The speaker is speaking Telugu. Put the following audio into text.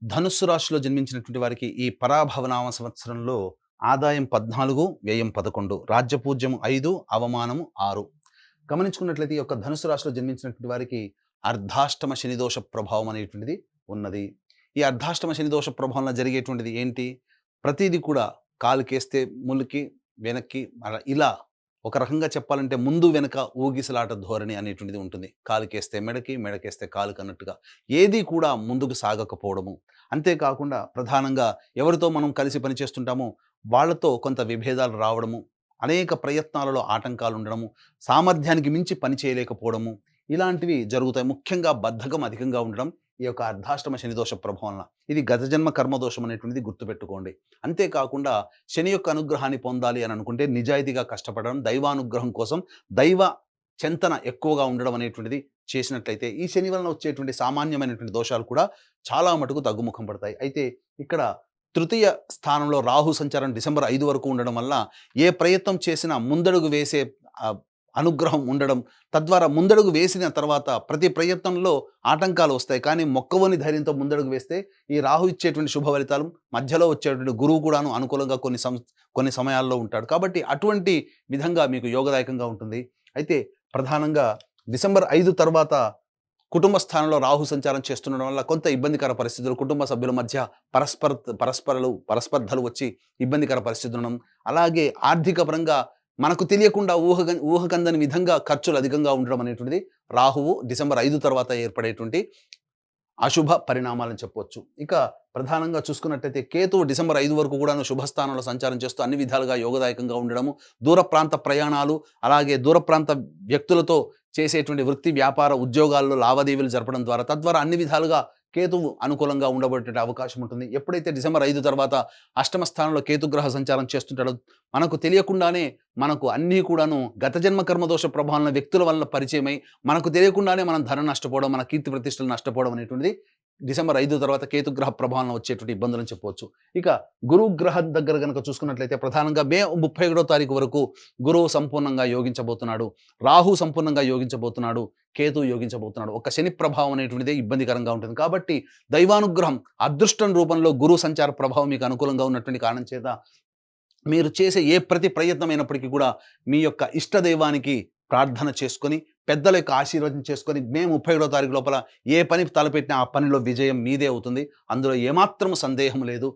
ధనుస్సు రాశిలో జన్మించినటువంటి వారికి ఈ పరాభవనామ సంవత్సరంలో ఆదాయం 14, వ్యయం 11, రాజ్యపూజ్యం 5, అవమానము 6. గమనించుకున్నట్లయితే ఈ యొక్క ధనుస్సు రాశిలో జన్మించినటువంటి వారికి అర్ధాష్టమ శనిదోష ప్రభావం అనేటువంటిది ఉన్నది. ఈ అర్ధాష్టమ శనిదోష ప్రభావంలో జరిగేటువంటిది ఏంటి? ప్రతీది కూడా కాలుకేస్తే ములికి, వెనక్కి ఇలా ఒక రకంగా చెప్పాలంటే ముందు వెనక ఊగిసలాట ధోరణి అనేటువంటిది ఉంటుంది. కాలుకేస్తే మెడకి, మెడకేస్తే కాలుకి అన్నట్టుగా. ఏది కూడా ముందుకు సాగకపోవడము. అంతేకాకుండా ప్రధానంగా ఎవరితో మనం కలిసి పనిచేస్తుంటామో వాళ్ళతో కొంత విభేదాలు రావడము, అనేక ప్రయత్నాలలో ఆటంకాలు ఉండడము, సామర్థ్యానికి మించి పని చేయలేకపోవడము, ఇలాంటివి జరుగుతాయి. ముఖ్యంగా బద్ధకం అధికంగా ఉండడం ఈ యొక్క అర్ధాష్టమ శనిదోష ప్రభావంల. ఇది గత జన్మ కర్మదోషం అనేటువంటిది గుర్తుపెట్టుకోండి. అంతేకాకుండా శని యొక్క అనుగ్రహాన్ని పొందాలి అని అనుకుంటే నిజాయితీగా కష్టపడడం, దైవానుగ్రహం కోసం దైవ చింతన ఎక్కువగా ఉండడం అనేటువంటిది చేసినట్లయితే ఈ శని వలన వచ్చేటువంటి సామాన్యమైనటువంటి దోషాలు కూడా చాలా మటుకు తగ్గుముఖం పడతాయి. అయితే ఇక్కడ తృతీయ స్థానంలో రాహు సంచారం డిసెంబర్ 5 వరకు ఉండడం వల్ల ఏ ప్రయత్నం చేసినా ముందడుగు వేసే అనుగ్రహం ఉండడం, తద్వారా ముందడుగు వేసిన తర్వాత ప్రతి ప్రయత్నంలో ఆటంకాలు వస్తాయి. కానీ మొక్కవోని ధైర్యంతో ముందడుగు వేస్తే ఈ రాహు ఇచ్చేటువంటి శుభ ఫలితాలు, మధ్యలో వచ్చేటువంటి గురువు కూడాను అనుకూలంగా కొన్ని సమయాల్లో ఉంటాడు. కాబట్టి అటువంటి విధంగా మీకు యోగదాయకంగా ఉంటుంది. అయితే ప్రధానంగా డిసెంబర్ 5 తర్వాత కుటుంబ స్థానంలో రాహు సంచారం చేస్తుండడం వల్ల కొంత ఇబ్బందికర పరిస్థితులు, కుటుంబ సభ్యుల మధ్య పరస్పర్ధలు వచ్చి ఇబ్బందికర పరిస్థితులు ఉండడం, అలాగే ఆర్థిక పరంగా మనకు తెలియకుండా ఊహకందని విధంగా ఖర్చులు అధికంగా ఉండడం అనేటువంటిది రాహువు డిసెంబర్ 5 తర్వాత ఏర్పడేటువంటి అశుభ పరిణామాలని చెప్పొచ్చు. ఇక ప్రధానంగా చూసుకున్నట్టయితే కేతువు డిసెంబర్ 5 వరకు కూడాను శుభస్థానంలో సంచారం చేస్తూ అన్ని విధాలుగా యోగదాయకంగా ఉండడము, దూర ప్రాంత ప్రయాణాలు, అలాగే దూర ప్రాంత వ్యక్తులతో చేసేటువంటి వృత్తి, వ్యాపార, ఉద్యోగాల్లో లావాదేవీలు జరపడం ద్వారా తద్వారా అన్ని విధాలుగా కేతువు అనుకూలంగా ఉండబడేటువంటి అవకాశం ఉంటుంది. ఎప్పుడైతే డిసెంబర్ 5 తర్వాత అష్టమ స్థానంలో కేతుగ్రహ సంచారం చేస్తుంటాడో మనకు తెలియకుండానే మనకు అన్నీ కూడాను గత జన్మ కర్మదోష ప్రభావం వ్యక్తుల వల్ల పరిచయమై మనకు తెలియకుండానే మనం ధనం నష్టపోవడం, మన కీర్తి ప్రతిష్టలు నష్టపోవడం అనేటువంటిది డిసెంబర్ 5 తర్వాత కేతుగ్రహ ప్రభావంలో వచ్చేటువంటి ఇబ్బందులని చెప్పవచ్చు. ఇక గురువు గ్రహం దగ్గర గనక చూసుకున్నట్లయితే ప్రధానంగా మే 31వ తారీఖు వరకు గురువు సంపూర్ణంగా యోగించబోతున్నాడు. రాహు సంపూర్ణంగా యోగించబోతున్నాడు. కేతువు యోగించబోతున్నాడు. ఒక శని ప్రభావం అనేటువంటిదే ఇబ్బందికరంగా ఉంటుంది. కాబట్టి దైవానుగ్రహం, అదృష్టం రూపంలో గురువు సంచార ప్రభావం మీకు అనుకూలంగా ఉన్నటువంటి కారణం చేత మీరు చేసే ప్రతి ప్రయత్నమైనప్పటికీ కూడా మీ యొక్క ఇష్ట దైవానికి ప్రార్థన చేసుకొని, పెద్దల యొక్క ఆశీర్వచనం చేసుకొని, మే 31వ తారీఖు లోపల ఏ పని తలపెట్టినా ఆ పనిలో విజయం మీదే అవుతుంది. అందులో ఏమాత్రం సందేహం లేదు.